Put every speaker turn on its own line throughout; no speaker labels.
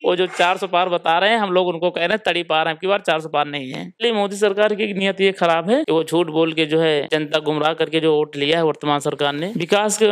वो जो 400 पार बता रहे हैं, हम लोग उनको कह रहे हैं तड़ी पार है, अब की बार 400 पार नहीं है। इसलिए मोदी सरकार की नियत ये खराब है कि वो झूठ बोल के जो है जनता गुमराह करके जो वोट लिया है वर्तमान सरकार ने। विकास के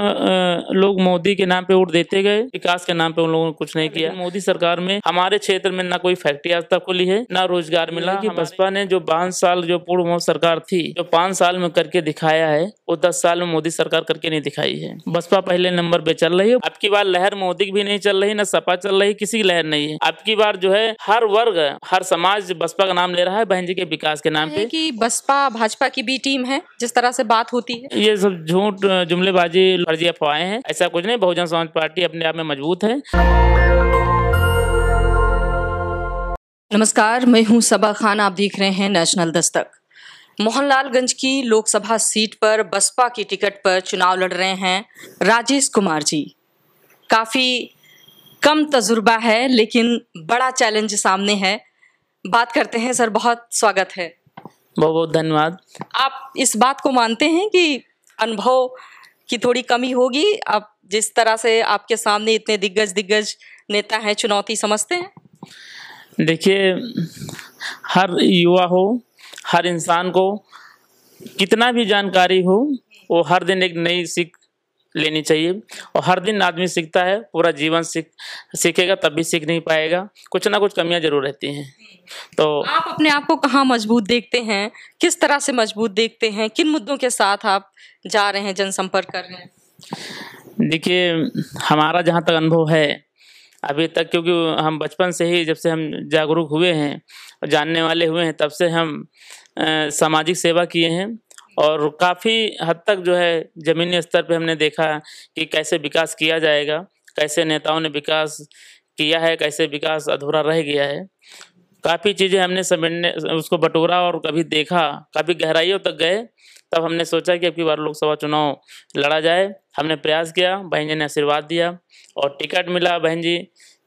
लोग मोदी के नाम पे वोट देते गए, विकास के नाम पे उन लोगों ने कुछ नहीं किया। मोदी सरकार में हमारे क्षेत्र में ना कोई फैक्ट्री आज तक खुली है, ना रोजगार मिला। कि बसपा ने जो 5 साल जो पूर्व मोदी सरकार थी, जो 5 साल में करके दिखाया है, वो 10 साल में मोदी सरकार करके नहीं दिखाई है। बसपा पहले नंबर पे चल रही है। अब की बार लहर मोदी की भी नहीं चल रही, ना सपा चल रही, किसी की लहर नहीं है। अब की बार जो है हर वर्ग, हर समाज बसपा का नाम ले रहा है बहन जी के विकास के नाम पे।
कि बसपा भाजपा की बी टीम है, जिस तरह से बात होती है,
ये सब झूठ, जुमलेबाजी, फर्जी अफवाहें हैं। ऐसा कुछ नहीं। बहुजन समाज पार्टी अपने आप में मजबूत है।
नमस्कार, मैं हूं सबा खान, आप देख रहे हैं नेशनल दस्तक। मोहनलालगंज की लोकसभा सीट पर बसपा की टिकट पर चुनाव लड़ रहे हैं राजेश कुमार जी। काफी कम तजुर्बा है, लेकिन बड़ा चैलेंज सामने है। बात करते हैं। सर, बहुत स्वागत है।
बहुत बहुत धन्यवाद।
आप इस बात को मानते हैं कि अनुभव की थोड़ी कमी होगी? आप जिस तरह से आपके सामने इतने दिग्गज नेता हैं, चुनौती समझते हैं?
देखिए, हर युवा हो, हर इंसान को कितना भी जानकारी हो, वो हर दिन एक नई सीख लेनी चाहिए। और हर दिन आदमी सीखता है, पूरा जीवन सीखेगा तब भी सीख नहीं पाएगा। कुछ ना कुछ कमियां जरूर रहती हैं। तो
आप अपने आप को कहाँ मजबूत देखते हैं? किस तरह से मजबूत देखते हैं? किन मुद्दों के साथ आप जा रहे हैं, जनसंपर्क कर रहे हैं?
देखिए, हमारा जहाँ तक अनुभव है अभी तक, क्योंकि हम बचपन से ही, जब से हम जागरूक हुए हैं और जानने वाले हुए हैं, तब से हम सामाजिक सेवा किए हैं। और काफ़ी हद तक जो है ज़मीनी स्तर पे हमने देखा कि कैसे विकास किया जाएगा, कैसे नेताओं ने विकास किया है, कैसे विकास अधूरा रह गया है। काफ़ी चीज़ें हमने समझने, उसको बटोरा और कभी देखा, काफ़ी गहराइयों तक गए। तब हमने सोचा कि अब की बार लोकसभा चुनाव लड़ा जाए। हमने प्रयास किया, बहन जी ने आशीर्वाद दिया और टिकट मिला बहन जी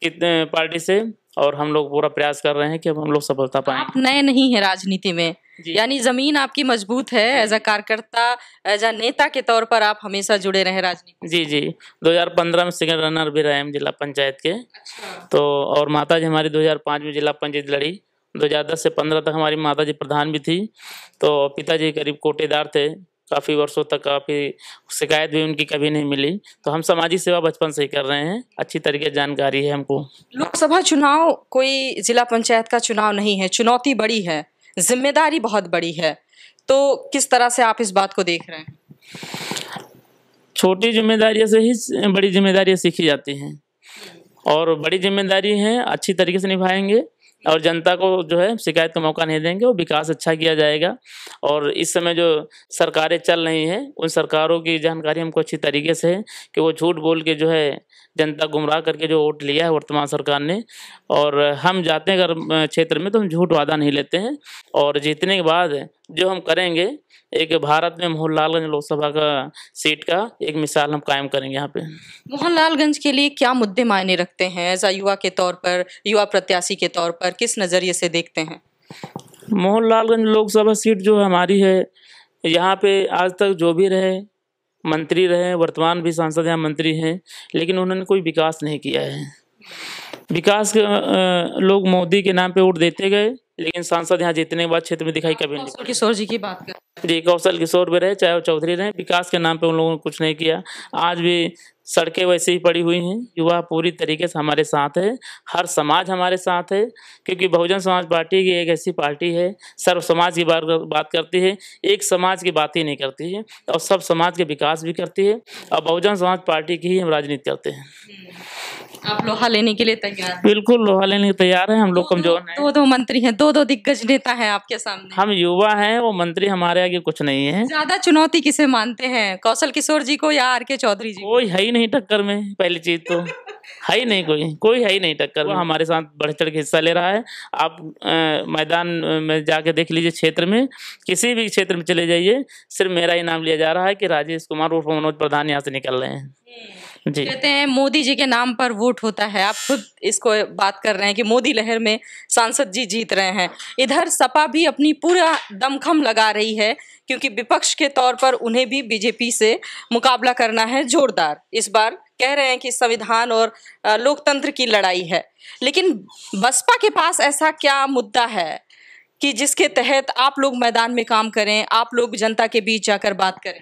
की पार्टी से। और हम लोग पूरा प्रयास कर रहे हैं कि अब हम लोग सफलता पाएं।
आप नए नहीं हैं राजनीति में, यानी जमीन आपकी मजबूत है। एज अ कार्यकर्ता, एज अ नेता के तौर पर आप हमेशा जुड़े रहे राजनीति।
जी जी, 2015 में सेकंड रनर भी रहे हम जिला पंचायत के। तो और माता जी हमारी 2005 में जिला पंचायत लड़ी। 2010 से 15 तक हमारी माता जी प्रधान भी थी। तो पिताजी करीब कोटेदार थे। काफ़ी वर्षों तक काफ़ी शिकायत भी उनकी कभी नहीं मिली। तो हम सामाजिक सेवा बचपन से ही कर रहे हैं, अच्छी तरीके से जानकारी है हमको।
लोकसभा चुनाव कोई जिला पंचायत का चुनाव नहीं है, चुनौती बड़ी है, जिम्मेदारी बहुत बड़ी है। तो किस तरह से आप इस बात को देख रहे हैं?
छोटी जिम्मेदारियों से ही बड़ी जिम्मेदारियां सीखी जाती हैं। और बड़ी जिम्मेदारी है, अच्छी तरीके से निभाएंगे और जनता को जो है शिकायत का मौका नहीं देंगे, वो विकास अच्छा किया जाएगा। और इस समय जो सरकारें चल रही हैं, उन सरकारों की जानकारी हमको अच्छी तरीके से है कि वो झूठ बोल के जो है जनता गुमराह करके जो वोट लिया है वर्तमान सरकार ने। और हम जाते हैं अगर क्षेत्र में, तो हम झूठ वादा नहीं लेते हैं। और जीतने के बाद जो हम करेंगे, एक भारत में मोहनलालगंज लोकसभा का सीट का एक मिसाल हम कायम करेंगे यहाँ पे।
मोहनलालगंज के लिए क्या मुद्दे मायने रखते हैं? एज अ युवा के तौर पर, युवा प्रत्याशी के तौर पर किस नज़रिए से देखते हैं?
मोहनलालगंज लोकसभा सीट जो हमारी है, यहाँ पे आज तक जो भी रहे, मंत्री रहे, वर्तमान भी सांसद यहाँ मंत्री हैं, लेकिन उन्होंने कोई विकास नहीं किया है। विकास के लोग मोदी के नाम पे वोट देते गए, लेकिन सांसद यहाँ जीतने के बाद क्षेत्र में दिखाई कभी नहीं।
कौशल किशोर जी की बात कर।
जी, कौशल किशोर भी रहे, चाहे वो चौधरी रहे, विकास के नाम पे उन लोगों ने कुछ नहीं किया। आज भी सड़कें वैसे ही पड़ी हुई हैं। युवा पूरी तरीके से हमारे साथ है, हर समाज हमारे साथ है, क्योंकि बहुजन समाज पार्टी की एक ऐसी पार्टी है, सर्व समाज की बात करती है, एक समाज की बात ही नहीं करती है, और सब समाज के विकास भी करती है। और बहुजन समाज पार्टी की ही हम राजनीति करते हैं।
आप लोहा लेने के लिए तैयार हैं?
बिल्कुल लोहा लेने के तैयार हैं। हम लोग कमजोर हैं।
दो मंत्री हैं, दो दिग्गज नेता हैं आपके सामने।
हम युवा हैं, वो मंत्री हमारे आगे कुछ नहीं है।
ज्यादा चुनौती किसे मानते हैं, कौशल किशोर जी को या आर.के. चौधरी जी?
कोई है ही नहीं टक्कर में। पहली चीज तो है ही नहीं, कोई है ही नहीं टक्कर में। हमारे साथ बढ़ चढ़ के हिस्सा ले रहा है। आप मैदान में जाके देख लीजिए, क्षेत्र में किसी भी क्षेत्र में चले जाइए, सिर्फ मेरा ही नाम लिया जा रहा है कि राजेश कुमार उर्फ मनोज प्रधान यहाँ से निकल रहे हैं। जी।
कहते हैं मोदी जी के नाम पर वोट होता है, आप खुद इसको बात कर रहे हैं कि मोदी लहर में सांसद जी जीत रहे हैं। इधर सपा भी अपनी पूरा दमखम लगा रही है, क्योंकि विपक्ष के तौर पर उन्हें भी बीजेपी से मुकाबला करना है जोरदार। इस बार कह रहे हैं कि संविधान और लोकतंत्र की लड़ाई है, लेकिन बसपा के पास ऐसा क्या मुद्दा है कि जिसके तहत आप लोग मैदान में काम करें, आप लोग जनता के बीच जाकर बात करें?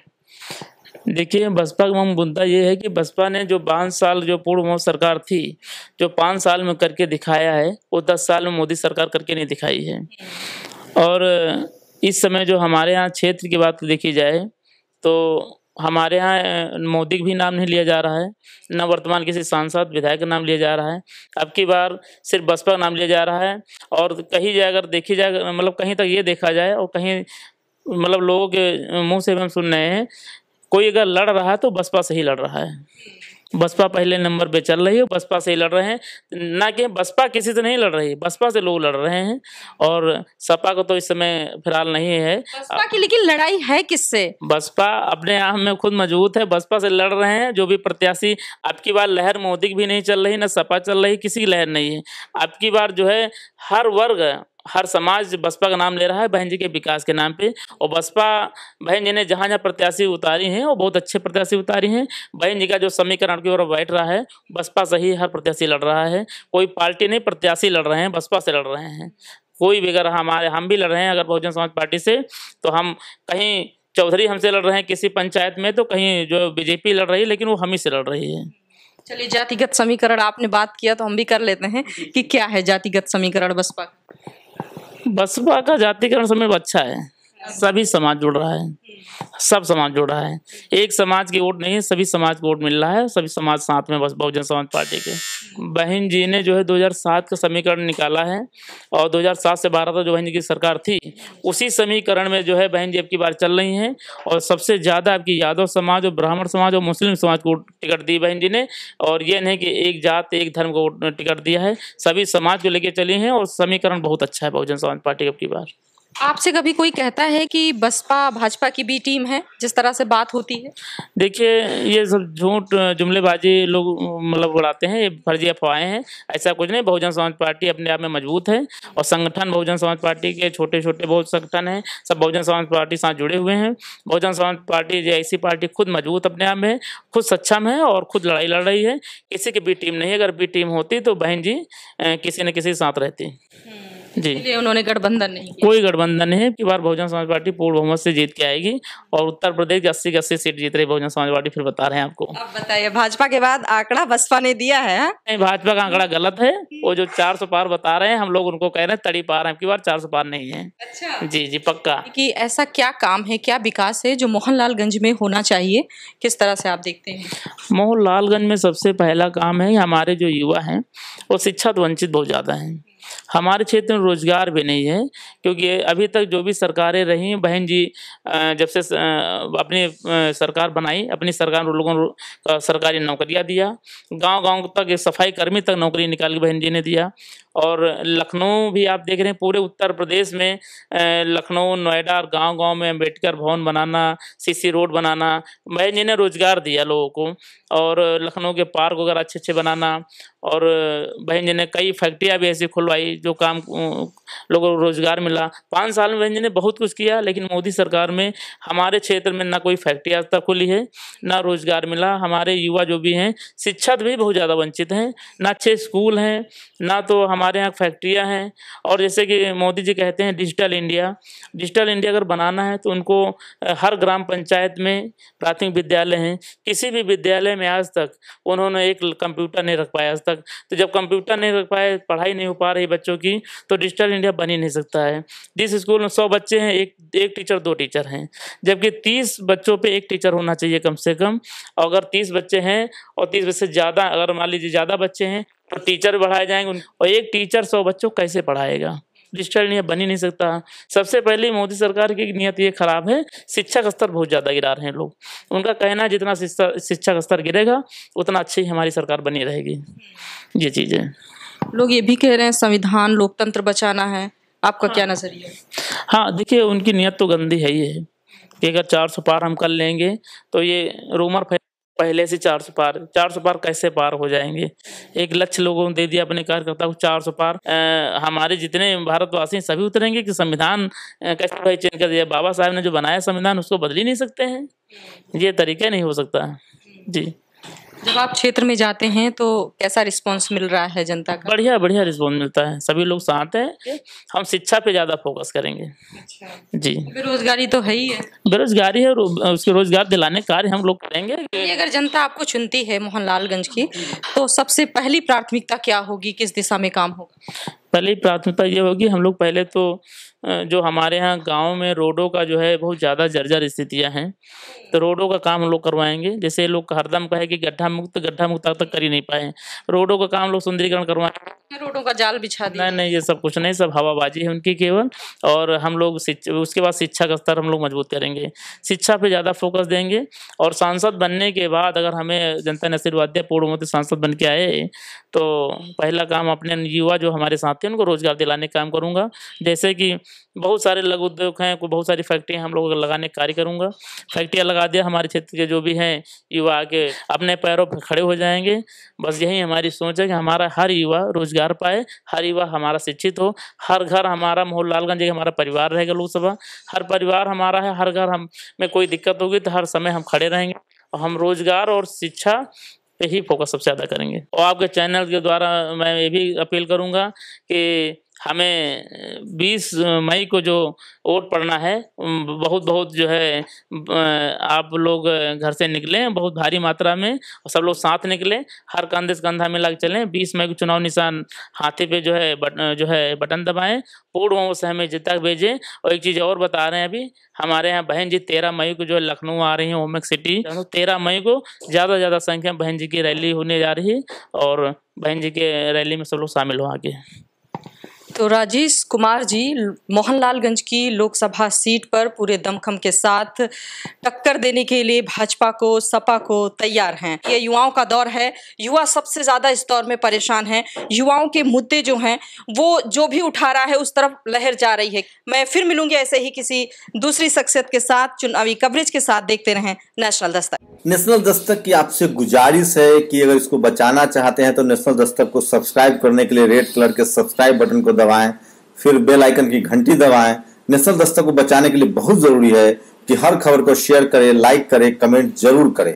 देखिए, बसपा का मुद्दा ये है कि बसपा ने जो 5 साल जो पूर्व सरकार थी, जो 5 साल में करके दिखाया है, वो 10 साल में मोदी सरकार करके नहीं दिखाई है। और इस समय जो हमारे यहाँ क्षेत्र की बात देखी जाए, तो हमारे यहाँ मोदी का भी नाम नहीं लिया जा रहा है, न वर्तमान किसी सांसद विधायक का नाम लिया जा रहा है। अब की बार सिर्फ बसपा का नाम लिया जा रहा है। और कहीं जाए, अगर देखी जाए, मतलब कहीं तक ये देखा जाए, और कहीं मतलब लोगों के मुँह से भी हम सुन रहे हैं, कोई अगर लड़ रहा है तो बसपा से ही लड़ रहा है। बसपा पहले नंबर पे चल रही है, बसपा से ही लड़ रहे हैं, ना कि बसपा किसी से नहीं लड़ रही है, बसपा से लोग लड़ रहे हैं। और सपा को तो इस समय फिलहाल नहीं है।
बसपा की लेकिन लड़ाई है किससे?
बसपा अपने आप में खुद मजबूत है, बसपा से लड़ रहे हैं। जो भी प्रत्याशी, अब की बार लहर मोदी की भी नहीं चल रही, ना सपा चल रही, किसी की लहर नहीं है। अब की बार जो है हर वर्ग, हर समाज बसपा का नाम ले रहा है बहन जी के विकास के नाम पे। और बसपा बहन जी ने जहाँ जहाँ प्रत्याशी उतारी हैं, वो बहुत अच्छे प्रत्याशी उतारी हैं। बहन जी का जो समीकरण की ओर बैठ रहा है, बसपा से ही हर प्रत्याशी लड़ रहा है। कोई पार्टी नहीं, प्रत्याशी लड़ रहे हैं, बसपा से लड़ रहे हैं। कोई भी, अगर हम भी लड़ रहे हैं अगर बहुजन समाज पार्टी से, तो हम कहीं चौधरी हमसे लड़ रहे हैं किसी पंचायत में, तो कहीं जो बीजेपी लड़ रही है, लेकिन वो हम ही से लड़ रही है।
चलिए, जातिगत समीकरण आपने बात किया तो हम भी कर लेते हैं कि क्या है जातिगत समीकरण बसपा?
बसपा का जातिकरण समय अच्छा है, सभी समाज जुड़ रहा है, सब समाज जुड़ रहा है। एक समाज की वोट नहीं है, सभी समाज को वोट मिल रहा है, सभी समाज साथ में। बस बहुजन समाज पार्टी के बहन जी ने जो है 2007 का समीकरण निकाला है, और 2007 से 12 तक जो बहन जी की सरकार थी, उसी समीकरण में जो है बहन जी अब की बार चल रही हैं। और सबसे ज़्यादा आपकी यादव समाज और ब्राह्मण समाज और मुस्लिम समाज को टिकट दी बहन जी ने। और ये नहीं कि एक जात एक धर्म को टिकट दिया है, सभी समाज को लेकर चली हैं। और समीकरण बहुत अच्छा है बहुजन समाज पार्टी अब की बार।
आपसे कभी कोई कहता है कि बसपा भाजपा की बी टीम है, जिस तरह से बात होती है?
देखिए, ये सब झूठ जुमलेबाजी लोग मतलब उड़ाते हैं, ये फर्जी अफवाहें हैं। ऐसा कुछ नहीं, बहुजन समाज पार्टी अपने आप में मजबूत है। और संगठन बहुजन समाज पार्टी के छोटे छोटे बहुत संगठन हैं, सब बहुजन समाज पार्टी साथ जुड़े हुए हैं। बहुजन समाज पार्टी जो ऐसी पार्टी खुद मजबूत अपने आप में, खुद सक्षम है और खुद लड़ाई लड़ रही है। किसी की बी टीम नहीं है। अगर बी टीम होती तो बहन जी किसी न किसी के साथ रहती जी।
इसलिए उन्होंने गठबंधन नहीं किया।
कोई गठबंधन नहीं है। की बार बहुजन समाज पार्टी पूर्ण बहुमत से जीत के आएगी। और उत्तर प्रदेश की 80 की 80 सीट जीत रही बहुजन समाज पार्टी, फिर बता रहे हैं आपको।
अब बताइए, भाजपा के बाद आंकड़ा बसपा ने दिया है?
नहीं, भाजपा का आंकड़ा गलत है। वो जो 400 पार बता रहे हैं, हम लोग उनको कह रहे हैं तड़ी पार है, अब की बार 400 पार नहीं है।
अच्छा
जी जी, पक्का।
कि ऐसा क्या काम है, क्या विकास है जो मोहनलालगंज में होना चाहिए, किस तरह से आप देखते हैं?
मोहनलालगंज में सबसे पहला काम है, हमारे जो युवा हैं वो शिक्षा से वंचित बहुत ज़्यादा हैं। हमारे क्षेत्र में रोजगार भी नहीं है, क्योंकि अभी तक जो भी सरकारें रही, बहन जी जब से अपनी सरकार बनाई, अपनी सरकार लोगों को सरकारी नौकरियां दिया, गांव-गांव तक सफाई कर्मी तक नौकरी निकाल के बहन जी ने दिया। और लखनऊ भी आप देख रहे हैं, पूरे उत्तर प्रदेश में लखनऊ, नोएडा और गांव-गांव में अम्बेडकर भवन बनाना, सीसी रोड बनाना, बहन जी ने रोजगार दिया लोगों को। और लखनऊ के पार्क वगैरह अच्छे-अच्छे बनाना। और बहन जी ने कई फैक्ट्रियाँ भी ऐसी खुलवाई जो काम लोगों को रोजगार मिला। 5 साल में बहन जी ने बहुत कुछ किया, लेकिन मोदी सरकार में हमारे क्षेत्र में ना कोई फैक्ट्री आज तक खुली है, ना रोजगार मिला। हमारे युवा जो भी हैं शिक्षा भी बहुत ज़्यादा वंचित हैं, ना अच्छे स्कूल हैं, ना तो हमारे यहाँ फैक्ट्रियाँ हैं। और जैसे कि मोदी जी कहते हैं डिजिटल इंडिया अगर बनाना है तो उनको हर ग्राम पंचायत में प्राथमिक विद्यालय हैं, किसी भी विद्यालय में आज तक उन्होंने एक कंप्यूटर नहीं रख पाया आज तक। तो जब कंप्यूटर नहीं रख पाए, पढ़ाई नहीं हो पा रही बच्चों की, तो डिजिटल इंडिया बन ही नहीं सकता है। जिस स्कूल में 100 बच्चे हैं, एक टीचर 2 टीचर हैं, जबकि 30 बच्चों पे 1 टीचर होना चाहिए कम से कम। और अगर 30 बच्चे हैं और 30 बच्चे से ज़्यादा, अगर मान लीजिए ज़्यादा बच्चे हैं तो टीचर बढ़ाए जाएंगे, और एक टीचर 100 बच्चों को कैसे पढ़ाएगा? डिजिटल इंडिया बन ही नहीं सकता। सबसे पहले मोदी सरकार की नीयत ये खराब है, शिक्षा का स्तर बहुत ज़्यादा गिरा रहे हैं लोग। उनका कहना है जितना शिक्षा का स्तर गिरेगा उतना अच्छी हमारी सरकार बनी रहेगी। ये चीज़ें
लोग ये भी कह रहे हैं संविधान लोकतंत्र बचाना है, आपका क्या नजरिया है?
हाँ, देखिए उनकी नीयत तो गंदी है ही है कि अगर 400 पार हम कर लेंगे तो ये रूमर पहले से 400 पार, 400 पार कैसे पार हो जाएंगे? एक लक्ष्य लोगों ने दे दिया अपने कार्यकर्ता को 400 पार। हमारे जितने भारतवासी सभी उतरेंगे कि संविधान कैसे भाई चेंज कर दिया? बाबा साहब ने जो बनाया संविधान उसको बदल ही नहीं सकते हैं, ये तरीका नहीं हो सकता। जी।
जब आप क्षेत्र में जाते हैं तो कैसा रिस्पांस मिल रहा है जनता का?
बढ़िया बढ़िया रिस्पॉन्स मिलता है, सभी लोग साथ हैं। हम शिक्षा पे ज़्यादा फोकस करेंगे। जी।
बेरोजगारी तो है ही है।
बेरोजगारी है और उसके रोजगार दिलाने कार्य हम लोग करेंगे।
अगर जनता आपको चुनती है मोहनलालगंज की, तो सबसे पहली प्राथमिकता क्या होगी, किस दिशा में काम होगा?
पहली प्राथमिकता ये होगी, हम लोग पहले तो जो हमारे यहाँ गांव में रोडों का जो है बहुत ज़्यादा जर्जर स्थितियाँ हैं, तो रोडों का काम हम लोग करवाएंगे। जैसे लोग हरदम कहे कि गड्ढा मुक्त अब तक कर ही नहीं पाए, रोडों का काम लोग सुंदरीकरण करवाएंगे।
रोडों का जाल बिछा दिया?
नहीं, ये सब कुछ नहीं, सब हवाबाजी है उनकी केवल। और हम लोग उसके बाद शिक्षा का स्तर हम लोग मजबूत करेंगे, शिक्षा पे ज़्यादा फोकस देंगे। और सांसद बनने के बाद अगर हमें जनता ने आशीर्वाद दिया, पूर्ण बहुमत से सांसद बन के आए, तो पहला काम अपने युवा जो हमारे साथी हैं उनको रोजगार दिलाने का काम करूँगा। जैसे कि बहुत सारे लघु उद्योग हैं, बहुत सारी फैक्ट्रियाँ हम लोग लगाने का कार्य करूँगा। फैक्ट्रियाँ लगा दिया, हमारे क्षेत्र के जो भी हैं युवा आके अपने पैरों पर खड़े हो जाएंगे। बस यही हमारी सोच है कि हमारा हर युवा रोजगार पाए, हर युवा हमारा शिक्षित हो, हर घर हमारा मोहनलालगंज एक हमारा परिवार रहेगा लोकसभा, हर परिवार हमारा है, हर घर हम में कोई दिक्कत होगी तो हर समय हम खड़े रहेंगे। और हम रोजगार और शिक्षा पे ही फोकस सबसे ज़्यादा करेंगे। और आपके चैनल के द्वारा मैं ये भी अपील करूँगा कि हमें 20 मई को जो वोट पड़ना है, बहुत जो है आप लोग घर से निकलें बहुत भारी मात्रा में, और सब लोग साथ निकलें, हर कंधे से कंधा मिला के चलें। 20 मई को चुनाव निशान हाथे पे जो है बटन दबाएं, पूर्ण बहुमत से हमें जीता भेजें। और एक चीज़ और बता रहे हैं, अभी हमारे यहाँ बहन जी 13 मई को जो है लखनऊ आ रही है, ओमेक सिटी, 13 मई को ज़्यादा संख्या में बहन जी की रैली होने जा रही है, और बहन जी के रैली में सब लोग शामिल हो आगे।
तो राजेश कुमार जी मोहनलालगंज की लोकसभा सीट पर पूरे दमखम के साथ टक्कर देने के लिए भाजपा को, सपा को तैयार हैं। ये युवाओं का दौर है, युवा सबसे ज्यादा इस दौर में परेशान हैं। युवाओं के मुद्दे जो हैं वो जो भी उठा रहा है उस तरफ लहर जा रही है। मैं फिर मिलूंगी ऐसे ही किसी दूसरी शख्सियत के साथ चुनावी कवरेज के साथ। देखते रहें नेशनल दस्तक।
नेशनल दस्तक की आपसे गुजारिश है कि अगर इसको बचाना चाहते हैं तो नेशनल दस्तक को सब्सक्राइब करने के लिए रेड कलर के सब्सक्राइब बटन को दबाएं, फिर बेल आइकन की घंटी दबाएं। नेशनल दस्तक को बचाने के लिए बहुत जरूरी है कि हर खबर को शेयर करें, लाइक करें, कमेंट जरूर करें।